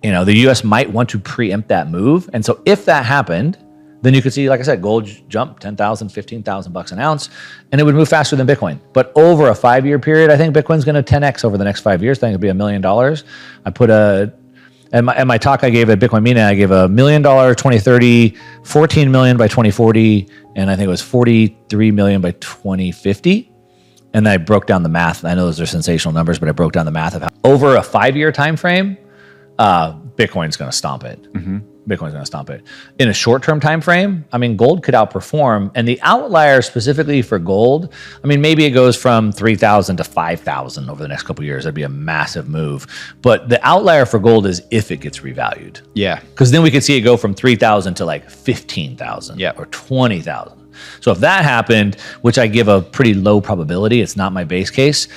the U.S. might want to preempt that move. And so if that happened, then you could see, like I said, gold jump 10,000, 15,000 bucks an ounce, and it would move faster than Bitcoin. But over a 5-year period, I think Bitcoin's going to 10x over the next 5 years. I think it'll be $1 million. I put in my talk I gave at Bitcoin Mina, I gave $1 million 2030, 14 million by 2040, and I think it was 43 million by 2050. And I broke down the math. I know those are sensational numbers, but I broke down the math of how over a 5-year time frame, Bitcoin's going to stomp it. Bitcoin's going to stomp it. In a short-term time frame, gold could outperform. And the outlier specifically for gold, maybe it goes from 3,000 to 5,000 over the next couple of years. That'd be a massive move. But the outlier for gold is if it gets revalued. Yeah. Because then we could see it go from 3,000 to like 15,000 or 20,000. So if that happened, which I give a pretty low probability, it's not my base case,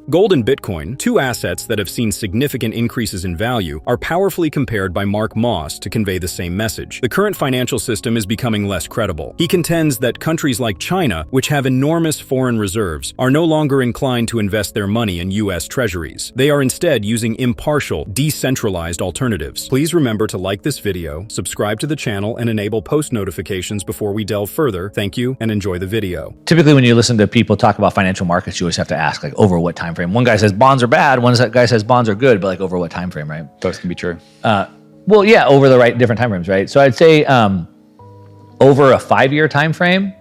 Gold and Bitcoin, two assets that have seen significant increases in value, are powerfully compared by Mark Moss to convey the same message. The current financial system is becoming less credible. He contends that countries like China, which have enormous foreign reserves, are no longer inclined to invest their money in U.S. treasuries. They are instead using impartial, decentralized alternatives. Please remember to like this video, subscribe to the channel, and enable post notifications before we delve further. Thank you, and enjoy the video. Typically, when you listen to people talk about financial markets, you always have to ask, like, over what time frame? One guy says bonds are bad, one guy says bonds are good, but like over what time frame, right? Both can be true. Well, yeah, over the different time frames, right? So I'd say over a 5-year time frame,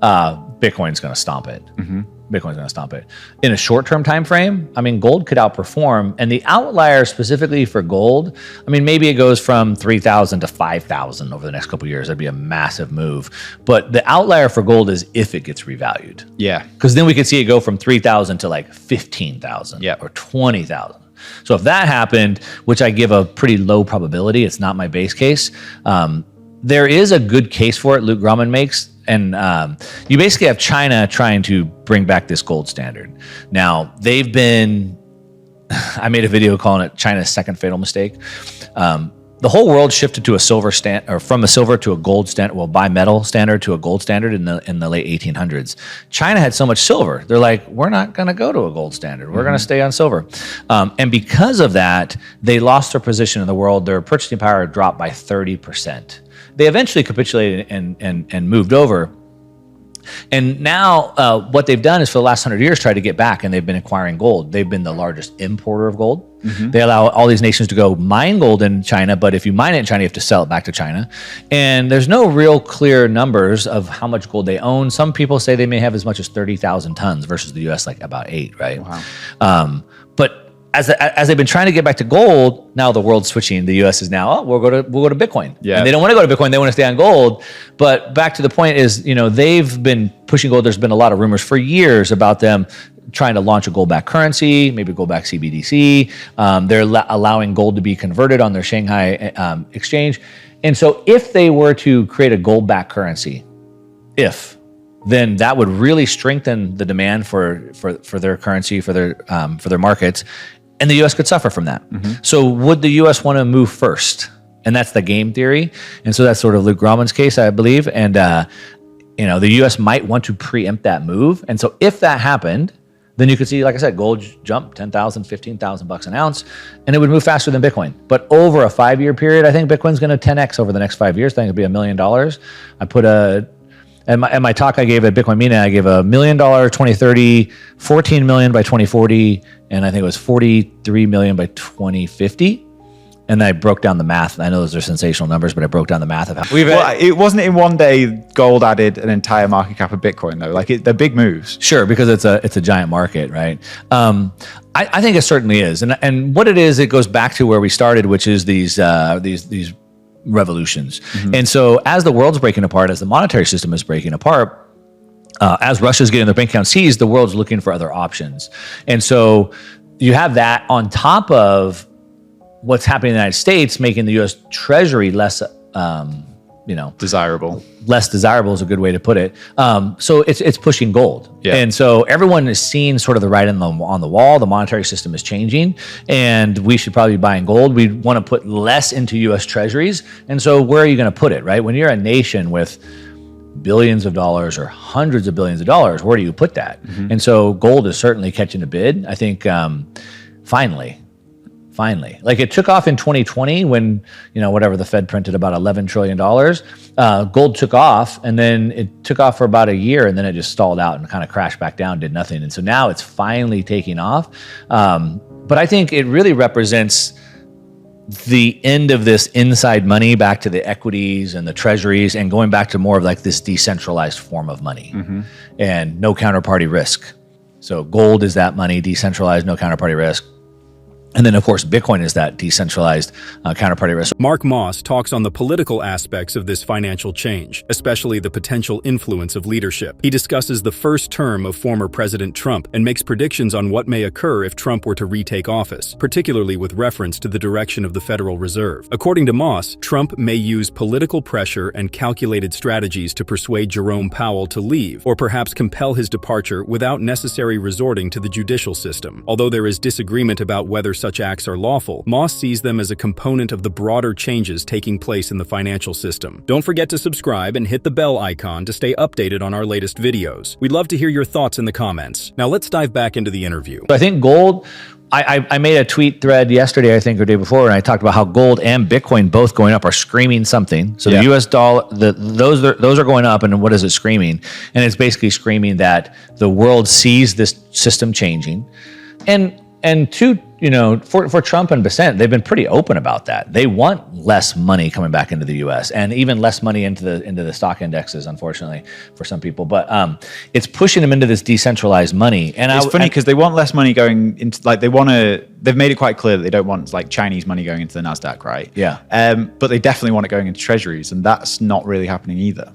Bitcoin's going to stomp it. Bitcoin's going to stomp it. In a short-term time frame, gold could outperform. And the outlier specifically for gold, maybe it goes from 3,000 to 5,000 over the next couple of years. That'd be a massive move. But the outlier for gold is if it gets revalued. Yeah. Because then we could see it go from 3,000 to like 15,000 or 20,000. So if that happened, which I give a pretty low probability, it's not my base case, there is a good case for it Luke Grumman makes. And you basically have China trying to bring back this gold standard. Now, they've been, I made a video calling it China's second fatal mistake. The whole world shifted to a silver standard, or from a silver to a gold standard, well, bimetal standard to a gold standard in the late 1800s. China had so much silver. They're like, we're not going to go to a gold standard. We're going to stay on silver. And because of that, they lost their position in the world. Their purchasing power dropped by 30%. They eventually capitulated and moved over. And now what they've done is for the last 100 years try to get back, and they've been acquiring gold. They've been the largest importer of gold. They allow all these nations to go mine gold in China, but if you mine it in China, you have to sell it back to China. And there's no real clear numbers of how much gold they own. Some people say they may have as much as 30,000 tons versus the U.S. like about 8, right? Wow. But as they've been trying to get back to gold, now the world's switching. The U.S. is now, we'll go to Bitcoin. Yeah. And they don't want to go to Bitcoin. They want to stay on gold. But back to the point is, they've been pushing gold. There's been a lot of rumors for years about them trying to launch a gold-backed currency, maybe gold-backed CBDC. They're allowing gold to be converted on their Shanghai exchange. And so if they were to create a gold-backed currency, then that would really strengthen the demand for their currency, for their markets. And the U.S. could suffer from that. So would the U.S. want to move first? And that's the game theory. And so that's sort of Luke Grumman's case, I believe. And, the U.S. might want to preempt that move. And so if that happened, then you could see, like I said, gold jump 10,000, 15,000 bucks an ounce, and it would move faster than Bitcoin. But over a 5-year period, I think Bitcoin's going to 10x over the next 5 years. I think it'll be $1 million. I put in my talk I gave at Bitcoin Mina, I gave $1 million 2030, 14 million by 2040, and I think it was 43 million by 2050. And I broke down the math. I know those are sensational numbers, but I broke down the math of how it wasn't in one day gold added an entire market cap of Bitcoin though. Like they're big moves. Sure, because it's a giant market, right? I think it certainly is, and what it is, it goes back to where we started, which is these revolutions. And so as the world's breaking apart, as the monetary system is breaking apart, as Russia's getting their bank account seized, the world's looking for other options. And so you have that on top of what's happening in the United States, making the U.S. Treasury less, desirable. Less desirable is a good way to put it. So it's pushing gold. Yeah. And so everyone is seeing sort of the writing on the wall. The monetary system is changing, and we should probably be buying gold. We want to put less into U.S. Treasuries. And so where are you going to put it, right? When you're a nation with billions of dollars or hundreds of billions of dollars, where do you put that? And so gold is certainly catching a bid. I think finally Finally. Like it took off in 2020 when, whatever the Fed printed about $11 trillion. Gold took off, and then it took off for about a year, and then it just stalled out and kind of crashed back down, did nothing. And so now it's finally taking off. But I think it really represents the end of this inside money back to the equities and the treasuries and going back to more of like this decentralized form of money and no counterparty risk. So gold is that money, decentralized, no counterparty risk. And then, of course, Bitcoin is that decentralized counterparty risk. Mark Moss talks on the political aspects of this financial change, especially the potential influence of leadership. He discusses the first term of former President Trump and makes predictions on what may occur if Trump were to retake office, particularly with reference to the direction of the Federal Reserve. According to Moss, Trump may use political pressure and calculated strategies to persuade Jerome Powell to leave, or perhaps compel his departure without necessarily resorting to the judicial system. Although there is disagreement about whether such acts are lawful, Moss sees them as a component of the broader changes taking place in the financial system. Don't forget to subscribe and hit the bell icon to stay updated on our latest videos. We'd love to hear your thoughts in the comments. Now let's dive back into the interview. I think gold, I made a tweet thread yesterday, I think, or day before, and I talked about how gold and Bitcoin both going up are screaming something. So the US dollar, those are going up, and what is it screaming? And it's basically screaming that the world sees this system changing. And for Trump and Bessent, they've been pretty open about that. They want less money coming back into the U.S. and even less money into the stock indexes, unfortunately, for some people. But it's pushing them into this decentralized money. And it's funny because they want less money going into, like, they've made it quite clear that they don't want like Chinese money going into the NASDAQ, right? Yeah. But they definitely want it going into treasuries, and that's not really happening either.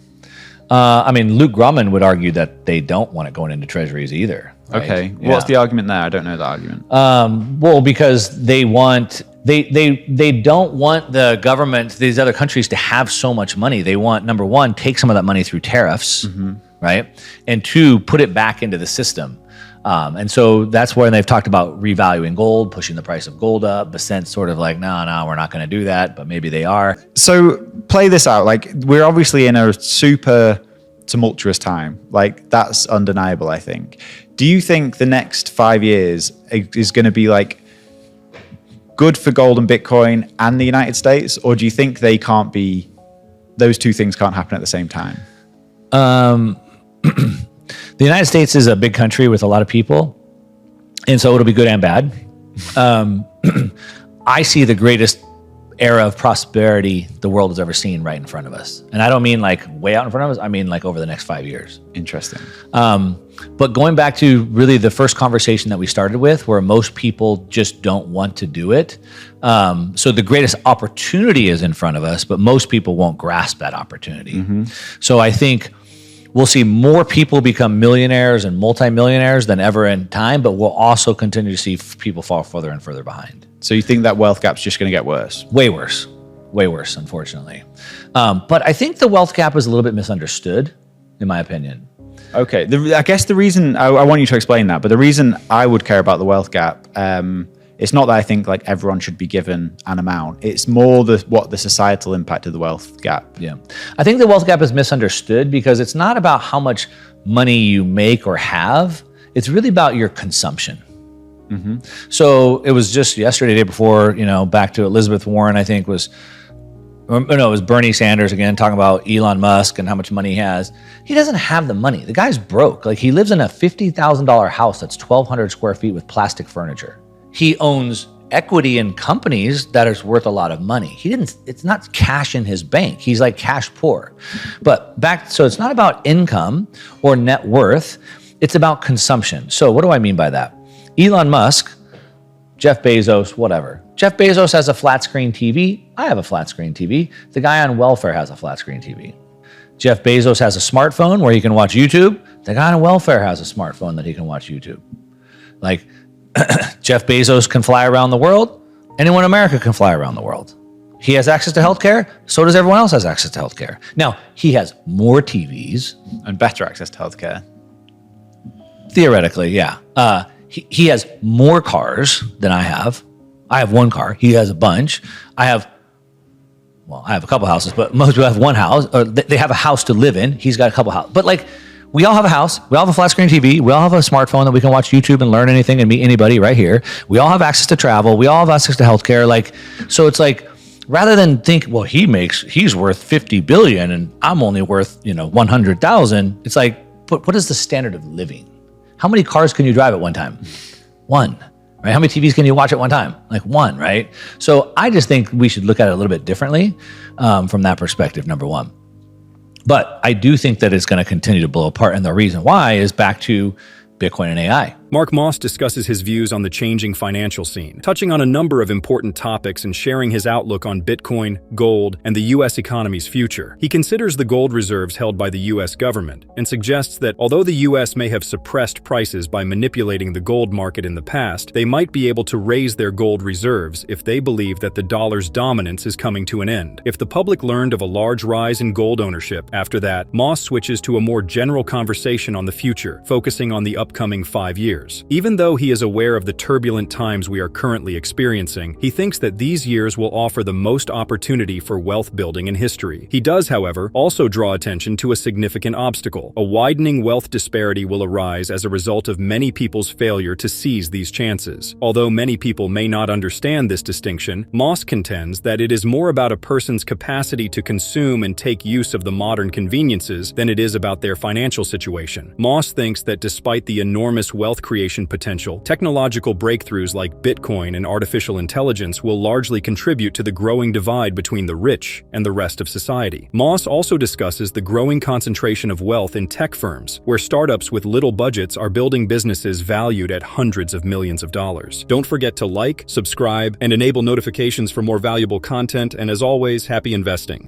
Luke Grumman would argue that they don't want it going into treasuries either. Right? Okay. Yeah. What's the argument there? I don't know the argument. Well, because they don't want the government, these other countries, to have so much money. They want, number one, take some of that money through tariffs, right? And two, put it back into the system. And so that's where they've talked about revaluing gold, pushing the price of gold up. Bessent's sort of like, no, we're not going to do that, but maybe they are. So play this out. Like, we're obviously in a super tumultuous time. Like, that's undeniable, I think. Do you think the next 5 years is going to be like good for gold and Bitcoin and the United States? Or do you think those two things can't happen at the same time? The United States is a big country with a lot of people, and so it'll be good and bad. I see the greatest era of prosperity the world has ever seen right in front of us. And I don't mean like way out in front of us. I mean like over the next 5 years. Interesting. But going back to really the first conversation that we started with, where most people just don't want to do it. So the greatest opportunity is in front of us, but most people won't grasp that opportunity. So I think we'll see more people become millionaires and multimillionaires than ever in time, but we'll also continue to see people fall further and further behind. So you think that wealth gap's just going to get worse? Way worse, unfortunately. But I think the wealth gap is a little bit misunderstood, in my opinion. Okay. I guess the reason, I want you to explain that, but the reason I would care about the wealth gap, it's not that I think like everyone should be given an amount. It's more what the societal impact of the wealth gap. Yeah. I think the wealth gap is misunderstood because it's not about how much money you make or have. It's really about your consumption. So it was just yesterday, day before, back to Elizabeth Warren, I think it was Bernie Sanders again, talking about Elon Musk and how much money he has. He doesn't have the money. The guy's broke. Like, he lives in a $50,000 house that's 1,200 square feet with plastic furniture. He owns equity in companies that is worth a lot of money. It's not cash in his bank. He's like cash poor. So it's not about income or net worth. It's about consumption. So what do I mean by that? Elon Musk, Jeff Bezos, whatever. Jeff Bezos has a flat screen TV. I have a flat screen TV. The guy on welfare has a flat screen TV. Jeff Bezos has a smartphone where he can watch YouTube. The guy on welfare has a smartphone that he can watch YouTube. Like, Jeff Bezos can fly around the world. Anyone in America can fly around the world. He has access to healthcare. So does everyone else has access to healthcare. Now, he has more TVs. And better access to healthcare. Theoretically, yeah. He has more cars than I have. I have one car. He has a bunch. I have a couple houses, but most people have one house. Or they have a house to live in. He's got a couple houses. But like, we all have a house. We all have a flat screen TV. We all have a smartphone that we can watch YouTube and learn anything and meet anybody right here. We all have access to travel. We all have access to healthcare. Like, so it's like, rather than think, well, he's worth 50 billion and I'm only worth, 100,000. It's like, but what is the standard of living? How many cars can you drive at one time? One, right? How many TVs can you watch at one time? Like one, right? So I just think we should look at it a little bit differently from that perspective, number one. But I do think that it's going to continue to blow apart. And the reason why is back to Bitcoin and AI. Mark Moss discusses his views on the changing financial scene, touching on a number of important topics and sharing his outlook on Bitcoin, gold, and the U.S. economy's future. He considers the gold reserves held by the U.S. government and suggests that although the U.S. may have suppressed prices by manipulating the gold market in the past, they might be able to raise their gold reserves if they believe that the dollar's dominance is coming to an end. If the public learned of a large rise in gold ownership after that, Moss switches to a more general conversation on the future, focusing on the upcoming 5 years. Even though he is aware of the turbulent times we are currently experiencing, he thinks that these years will offer the most opportunity for wealth building in history. He does, however, also draw attention to a significant obstacle. A widening wealth disparity will arise as a result of many people's failure to seize these chances. Although many people may not understand this distinction, Moss contends that it is more about a person's capacity to consume and take use of the modern conveniences than it is about their financial situation. Moss thinks that despite the enormous wealth creation potential, technological breakthroughs like Bitcoin and artificial intelligence will largely contribute to the growing divide between the rich and the rest of society. Moss also discusses the growing concentration of wealth in tech firms, where startups with little budgets are building businesses valued at hundreds of millions of dollars. Don't forget to like, subscribe, and enable notifications for more valuable content, and as always, happy investing.